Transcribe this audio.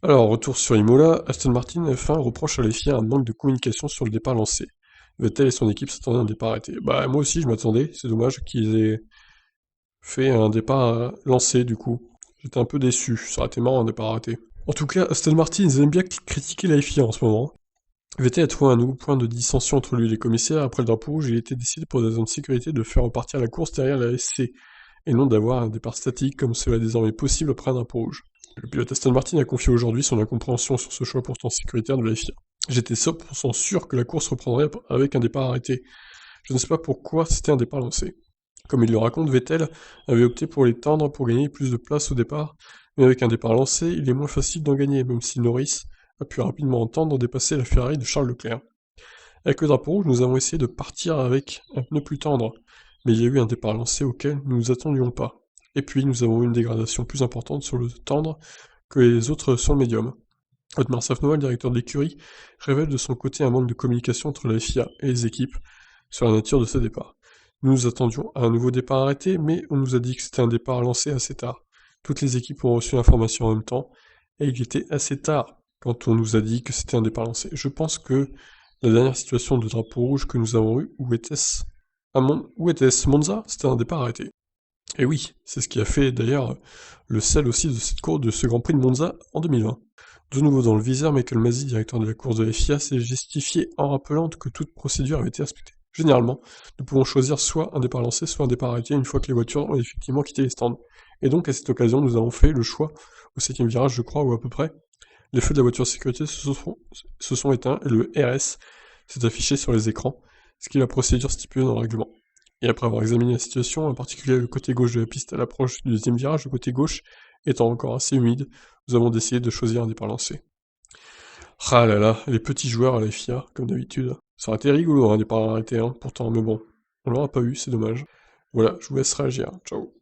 Alors, retour sur Imola, Aston Martin F1 reproche à la FIA un manque de communication sur le départ lancé. Vettel et son équipe s'attendaient à un départ arrêté. Bah, moi aussi je m'attendais, c'est dommage qu'ils aient fait un départ lancé du coup. J'étais un peu déçu, ça aurait été marrant un départ arrêté. En tout cas, Aston Martin, ils aiment bien critiquer la FIA en ce moment. Vettel a trouvé un nouveau point de dissension entre lui et les commissaires. Après le drapeau rouge, il a été décidé pour des raisons de sécurité de faire repartir la course derrière la SC, et non d'avoir un départ statique comme cela est désormais possible après un drapeau rouge. Le pilote Aston Martin a confié aujourd'hui son incompréhension sur ce choix pourtant sécuritaire de la FIA. J'étais 100% sûr que la course reprendrait avec un départ arrêté. Je ne sais pas pourquoi c'était un départ lancé. Comme il le raconte, Vettel avait opté pour les tendre pour gagner plus de place au départ, mais avec un départ lancé, il est moins facile d'en gagner, même si Norris a pu rapidement entendre dépasser la Ferrari de Charles Leclerc. Avec le drapeau rouge, nous avons essayé de partir avec un pneu plus tendre, mais il y a eu un départ lancé auquel nous ne nous attendions pas. Et puis nous avons eu une dégradation plus importante sur le tendre que les autres sur le médium. Otmar Safnauer, le directeur de l'écurie, révèle de son côté un manque de communication entre la FIA et les équipes sur la nature de ce départ. Nous nous attendions à un nouveau départ arrêté, mais on nous a dit que c'était un départ lancé assez tard. Toutes les équipes ont reçu l'information en même temps, et il était assez tard quand on nous a dit que c'était un départ lancé. Je pense que la dernière situation de drapeau rouge que nous avons eue, où était-ce Monza? C'était un départ arrêté. Et oui, c'est ce qui a fait d'ailleurs le sel aussi de cette course de ce Grand Prix de Monza en 2020. De nouveau dans le viseur, Michael Masi, directeur de la course de la FIA, s'est justifié en rappelant que toute procédure avait été respectée. Généralement, nous pouvons choisir soit un départ lancé, soit un départ arrêté une fois que les voitures ont effectivement quitté les stands. Et donc à cette occasion, nous avons fait le choix au 7ème virage, je crois, ou à peu près. Les feux de la voiture de sécurité se sont éteints et le RS s'est affiché sur les écrans, ce qui est la procédure stipulée dans le règlement. Et après avoir examiné la situation, en particulier le côté gauche de la piste à l'approche du deuxième virage, le côté gauche étant encore assez humide, nous avons décidé de choisir un départ lancé. Ah là là, les petits joueurs à la FIA, comme d'habitude. Ça aurait été rigolo un départ arrêté, hein, pourtant, mais bon, on l'aura pas eu, c'est dommage. Voilà, je vous laisse réagir. Ciao.